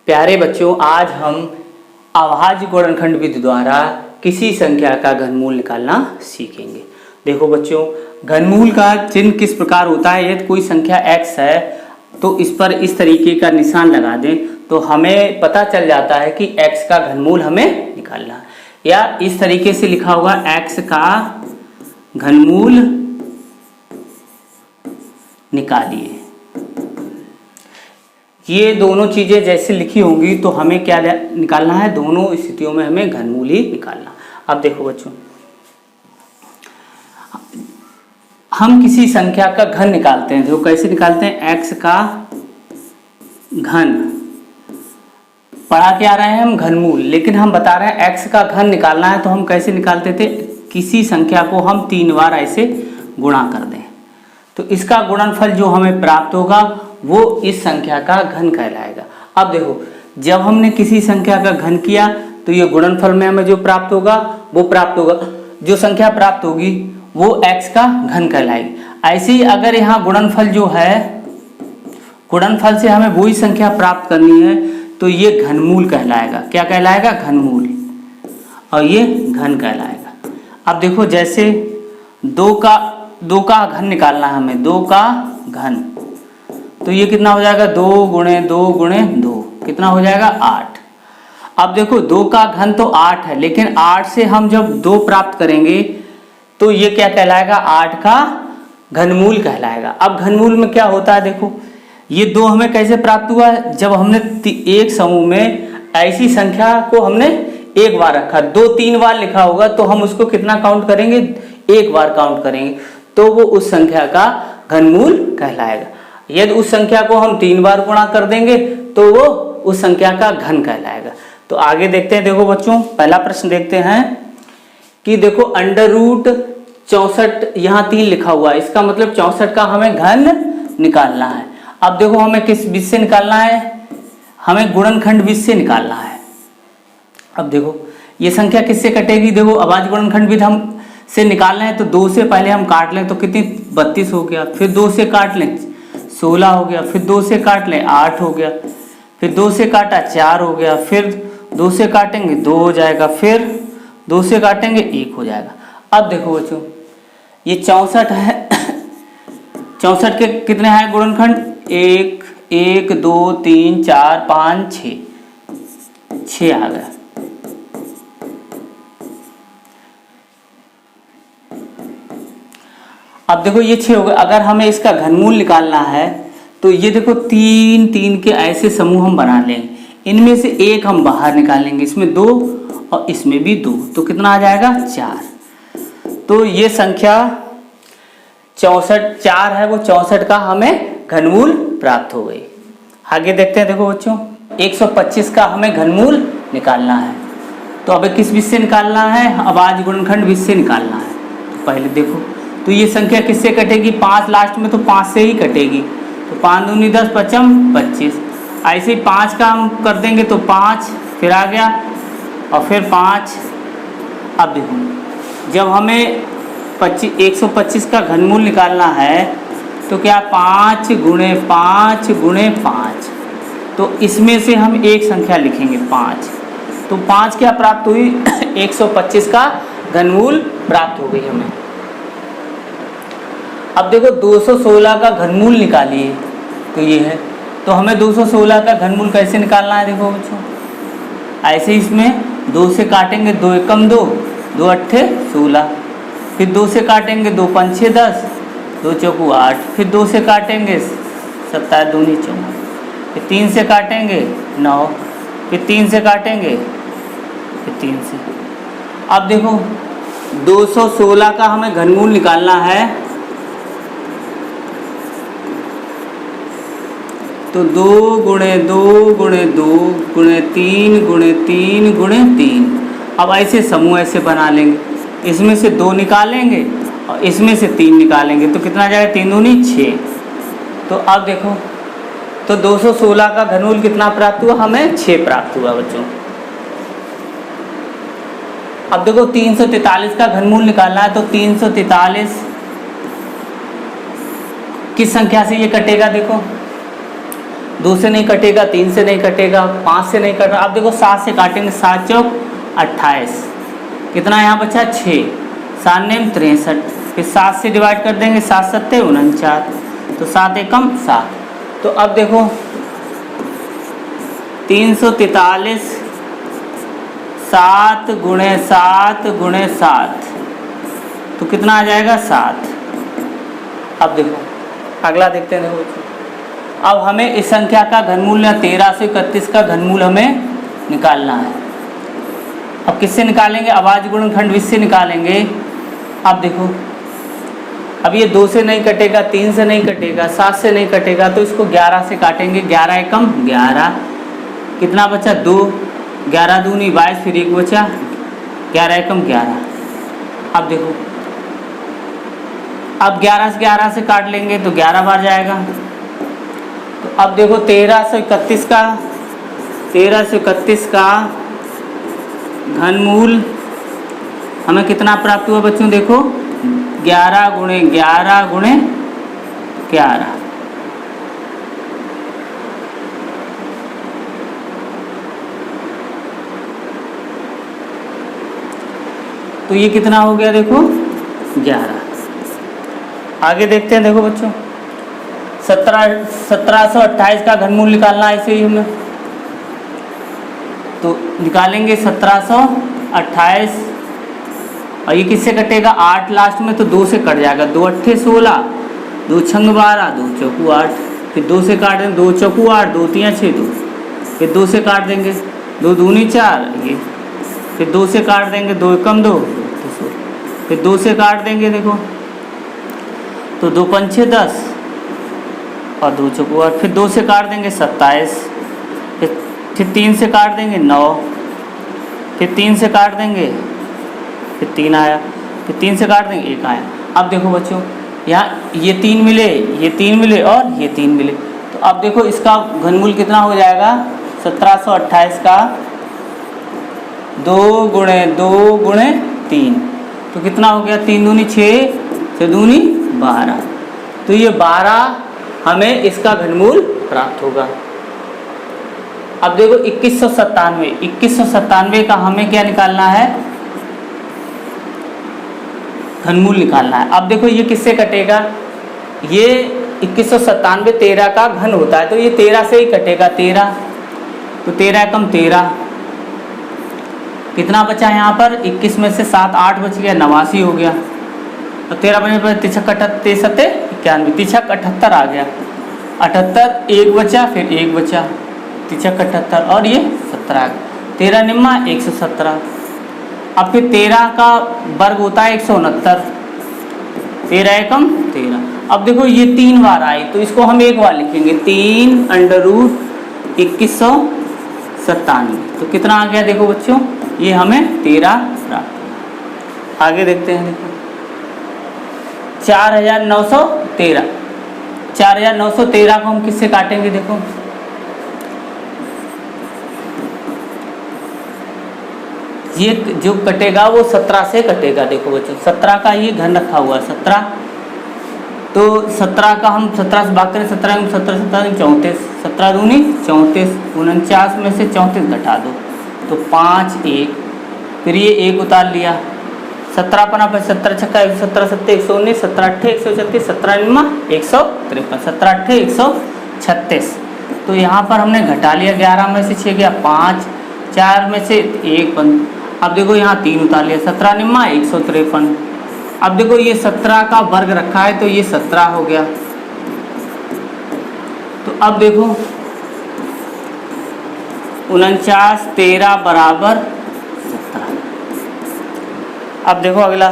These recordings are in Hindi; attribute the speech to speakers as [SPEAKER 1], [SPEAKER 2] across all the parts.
[SPEAKER 1] प्यारे बच्चों, आज हम अभाज्य गुणनखंड विधि द्वारा किसी संख्या का घनमूल निकालना सीखेंगे। देखो बच्चों, घनमूल का चिन्ह किस प्रकार होता है। यदि कोई संख्या x है तो इस पर इस तरीके का निशान लगा दें तो हमें पता चल जाता है कि x का घनमूल हमें निकालना है। या इस तरीके से लिखा होगा x का घनमूल निकालिए। ये दोनों चीजें जैसे लिखी होंगी तो हमें क्या निकालना है, दोनों स्थितियों में हमें घनमूल ही निकालना। अब देखो बच्चों, हम किसी संख्या का घन निकालते हैं। जो कैसे निकालते हैं, x का घन पढ़ा के आ रहे हैं हम घनमूल, लेकिन हम बता रहे हैं x का घन निकालना है तो हम कैसे निकालते थे, किसी संख्या को हम 3 बार ऐसे गुणा कर दें तो इसका गुणनफल जो हमें प्राप्त होगा वो इस संख्या का घन कहलाएगा। अब देखो, जब हमने किसी संख्या का घन किया तो ये गुणनफल में हमें जो प्राप्त होगा वो प्राप्त होगा, जो संख्या प्राप्त होगी वो x का घन कहलाएगी। ऐसे ही अगर यहाँ गुणनफल जो है, गुणनफल से हमें वही संख्या प्राप्त करनी है तो ये घनमूल कहलाएगा। क्या कहलाएगा, घनमूल, और ये घन कहलाएगा। अब देखो, जैसे 2 का घन निकालना है हमें, 2 का घन, तो ये कितना हो जाएगा, 2 गुणे 2 गुणे 2 कितना हो जाएगा, 8। अब देखो 2 का घन तो 8 है, लेकिन 8 से हम जब 2 प्राप्त करेंगे तो ये क्या कहलाएगा, 8 का घनमूल कहलाएगा। अब घनमूल में क्या होता है, देखो ये 2 हमें कैसे प्राप्त हुआ, जब हमने एक समूह में ऐसी संख्या को हमने एक बार रखा। 2-3 बार लिखा होगा तो हम उसको कितना काउंट करेंगे, एक बार काउंट करेंगे तो वो उस संख्या का घनमूल कहलाएगा। यदि उस संख्या को हम 3 बार गुणा कर देंगे तो वो उस संख्या का घन कहलाएगा। तो आगे देखते हैं। देखो बच्चों, पहला प्रश्न देखते हैं कि देखो √64 यहाँ 3 लिखा हुआ है, इसका मतलब 64 का हमें घन निकालना है। अब देखो हमें किस विधि से निकालना है, हमें गुणनखंड विधि से निकालना है। अब देखो ये संख्या किससे कटेगी, देखो अभाज्य गुणनखंड विधि हम से निकालना है तो 2 से पहले हम काट लें तो कितनी, 32 हो गया, फिर 2 से काट लें 16 हो गया, फिर 2 से काट लें 8 हो गया, फिर 2 से काटा 4 हो गया, फिर 2 से काटेंगे 2 हो जाएगा, फिर 2 से काटेंगे 1 हो जाएगा। अब देखो बच्चों, ये 64 है, 64 के कितने हैं गुणनखंड, 1 1 2 3 4 5 6 आ गया। अब देखो ये 6 हो गए। अगर हमें इसका घनमूल निकालना है तो ये देखो 3 के ऐसे समूह हम बना लेंगे, इनमें से एक हम बाहर निकालेंगे, इसमें 2 और इसमें भी 2, तो कितना आ जाएगा, 4। तो ये संख्या 4 है, वो 64 का हमें घनमूल प्राप्त हो गई। आगे देखते हैं। देखो बच्चों, 125 का हमें घनमूल निकालना है तो अब किस विधि से निकालना है, अभाज्य गुणनखंड विधि से निकालना है। तो पहले देखो, तो ये संख्या किससे कटेगी, 5 लास्ट में तो 5 से ही कटेगी, तो 5 दूनी 10 5 25। ऐसे ही 5 का हम कर देंगे तो 5 फिर आ गया और फिर 5। अब देखो, जब हमें 125 का घनमूल निकालना है तो क्या, 5 गुणे 5 गुणे 5, तो इसमें से हम एक संख्या लिखेंगे 5, तो 5 क्या प्राप्त हुई 125 का घनमूल प्राप्त हो गई हमें। अब देखो 216 का घनमूल निकालिए, तो ये है, तो हमें 216 का घनमूल कैसे निकालना है, देखो बच्चों ऐसे ही इसमें 2 से काटेंगे, 2 एकम 2, 2 अट्ठे 16, फिर 2 से काटेंगे, 2 पंचे 10, 2 चौकू 8, फिर 2 से काटेंगे 27 दूनी 14, फिर 3 से काटेंगे 9, फिर 3 से काटेंगे, फिर 3 से। अब देखो 216 का हमें घनमूल निकालना है तो 2 गुणे 2 गुणे 2 गुणे 3 गुणे 3 गुणे 3। अब ऐसे समूह ऐसे बना लेंगे, इसमें से 2 निकालेंगे और इसमें से 3 निकालेंगे तो कितना आ जाएगा, 3 दूनी 6। तो अब देखो, तो 216 का घनमूल कितना प्राप्त हुआ, हमें 6 प्राप्त हुआ बच्चों। अब देखो 343 का घनमूल निकालना है तो 343 किस संख्या से ये कटेगा, देखो 2 से नहीं कटेगा, 3 से नहीं कटेगा, 5 से नहीं कट रहा। अब देखो 7 से काटेंगे, 7 चौक 28, कितना यहाँ बचा 6, 7 नेम 63, फिर 7 से डिवाइड कर देंगे, 7 सत्ते 49, तो 7 एकम 7। तो अब देखो 343 7 गुणे 7 गुणे 7, तो कितना आ जाएगा 7। अब देखो अगला देखते हैं। देखो अब हमें इस संख्या का घनमूल या 1331 का घनमूल हमें निकालना है। अब किससे निकालेंगे? अभाज्य गुणनखंड विधि से निकालेंगे। अब देखो अब ये 2 से नहीं कटेगा, 3 से नहीं कटेगा, 7 से नहीं कटेगा, तो इसको 11 से काटेंगे। 11 एकम 11, कितना बचा 2, 11 दूनी 22, फिर 1 बचा, 11 एकम 11। अब देखो अब 11 से 11 से काट लेंगे तो 11 बार जाएगा। तो अब देखो 1331 का घनमूल हमें कितना प्राप्त हुआ बच्चों? देखो 11 गुणे 11 गुणे 11, तो ये कितना हो गया? देखो 11। आगे देखते हैं। देखो बच्चों 1728 का घनमूल निकालना है, ऐसे ही हमें तो निकालेंगे 1728, और ये किससे कटेगा? 8 लास्ट में, तो 2 से कट जाएगा। 2 अट्ठे 16, 2 छंग 12, 2 चौकू 8, फिर 2 से काट देंगे, 2 चौकू 8, 2 तियां 6, 2, फिर 2 से काट देंगे, 2 दूनी 4, ये फिर 2 से काट देंगे, 2 एकम 2, फिर 2 से काट देंगे। देखो तो 2 पंछे 10 और 2 चौकू 8, फिर 2 से काट देंगे 27, फिर 3 से काट देंगे 9, फिर 3 से काट देंगे, फिर 3 आया, फिर 3 से काट देंगे 1 आया। अब देखो बच्चों यहाँ ये 3 मिले, ये 3 मिले और ये 3 मिले, तो अब देखो इसका घनमूल कितना हो जाएगा? 1728 का 2 गुणे 2 गुणे 3, तो कितना हो गया? 3 दूनी 6, 6 दूनी 12, तो ये 12 हमें इसका घनमूल प्राप्त होगा। अब देखो 2197 का हमें क्या निकालना है? घनमूल निकालना है। अब देखो ये किससे कटेगा? ये 2197 13 का घन होता है, तो ये 13 से ही कटेगा। 13, तो 13 एकम 13, कितना बचा यहाँ पर? 21 में से 7 8 बच गया, 89 हो गया। तो 13 बने पर 93 91, 78 आ गया। 78 1 बचा, फिर 1 बचा, 78, और ये 17, 13 निम्मा 117। अब फिर 13 का वर्ग होता है 169, 13 एकम 13। अब देखो ये 3 बार आई, तो इसको हम एक बार लिखेंगे, 3√2197, तो कितना आ गया? देखो बच्चों ये हमें 13 प्राप्त। आगे देखते हैं। देखो 4913, 4913 को हम किससे काटेंगे? देखो ये जो कटेगा वो 17 से कटेगा। देखो बच्चों 17 का ये घन रखा हुआ है 17, तो 17 का हम 17 से भाग करें, 17 में 17 17 34, 17 दूनी 34, 49 में से 34 घटा दो तो 5 1, फिर ये 1 उतार लिया, 17 पना पर 17 छक्का 17 7 119, 17 अट्ठे 136, 17 निम्मा 153, 17 अट्ठे 136। तो यहाँ पर हमने घटा लिया, 11 में से 6 गया 5, 4 में से 1 बंद। अब देखो यहाँ 3 उतार लिया, 17 निम्मा 153। अब देखो ये 17 का वर्ग रखा है तो ये 17 हो गया। तो अब देखो 49 13 बराबर 17। अब देखो अगला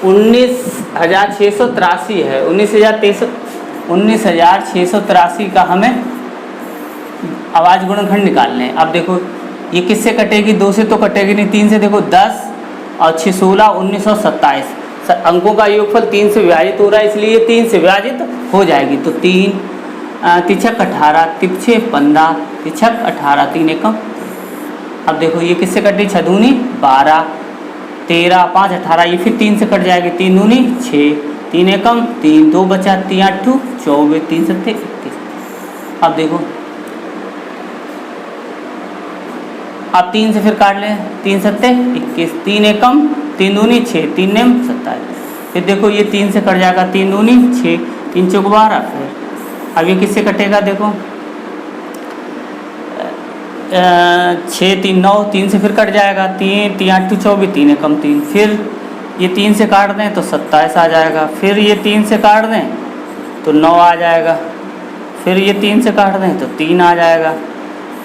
[SPEAKER 1] 19,683 है, 19,683 का हमें आवाज गुणनखंड निकालने हैं। अब देखो ये किससे कटेगी? 2 से तो कटेगी नहीं, 3 से। देखो 10 और 6 16 1927, अंकों का योगफल 3 से विभाजित हो रहा है, इसलिए 3 से विभाजित हो जाएगी। तो 3 तिछक 18, तिपछे 15, तिछक 18, 3 एकम। अब देखो ये किससे कटी? 6 दूनी 12, 13 5 18, ये फिर 3 से कट जाएगी, 3 दूनी 6, 3 एकम 3, 2 बचा, 3 8 24, 3 7 21। अब देखो, अब 3 से फिर काट लें, 3 सत्ते 21, 3 एकम 3 दूनी 6, 3 नेम 27। फिर देखो ये 3 से कट जाएगा, 3 दूनी 6, 3 चौक 12। फिर अब ये किससे कटेगा, देखो 6 3 9, 3 से फिर कट जाएगा, 3 3 8 24, 3 एकम 3। फिर ये 3 से काट दें तो 27 आ जाएगा। फिर ये 3 से काट दें तो 9 आ जाएगा। फिर ये 3 से काट दें तो 3 आ जाएगा।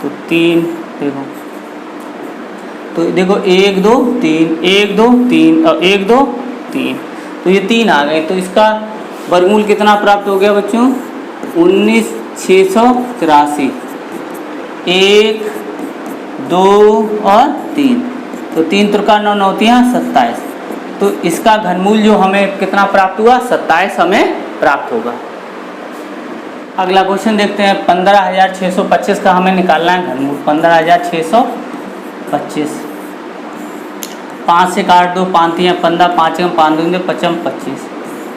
[SPEAKER 1] तो 3 देखो, तो देखो 1 2 3, 1 2 3 और 1 2 3, तो ये 3 आ गए। तो इसका वर्गमूल कितना प्राप्त हो गया बच्चों, 19,683। 1 2 और 3, तो 3 त्रिका 9 9 27। तो इसका घनमूल जो हमें कितना प्राप्त हुआ, 27 हमें प्राप्त होगा। अगला क्वेश्चन देखते हैं, 15,625 का हमें निकालना है घनमूल। 15,625, 5 से काट दो, 5 3 15, 5 एकम 5 दूनी 5 25।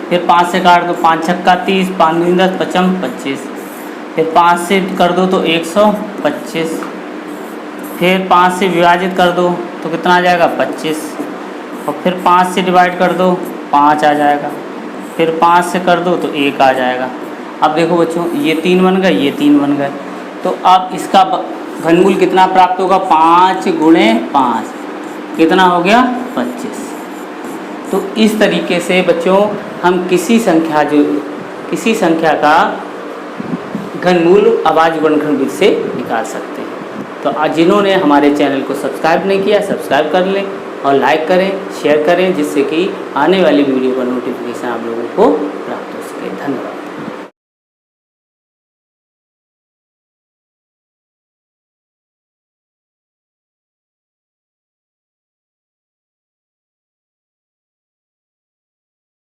[SPEAKER 1] फिर 5 से काट दो, 5 छक्का 30, 5 दूनी 10, 5 25। फिर 5 से कर दो तो 125। फिर 5 से विभाजित कर दो तो कितना आ जाएगा, 25। और फिर 5 से डिवाइड कर दो, 5 आ जाएगा। फिर 5 से कर दो तो 1 आ जाएगा। अब देखो बच्चों, ये 3 बन गए, ये 3 बन गए। तो अब इसका घनमूल कितना प्राप्त होगा, 5 गुणे 5 कितना हो गया, 25। तो इस तरीके से बच्चों हम किसी संख्या का घनमूल अभाज्य वर्गखंड विधि से निकाल सकते हैं। तो आज जिन्होंने हमारे चैनल को सब्सक्राइब नहीं किया, सब्सक्राइब कर लें और लाइक करें, शेयर करें, जिससे कि आने वाली वीडियो का नोटिफिकेशन आप लोगों को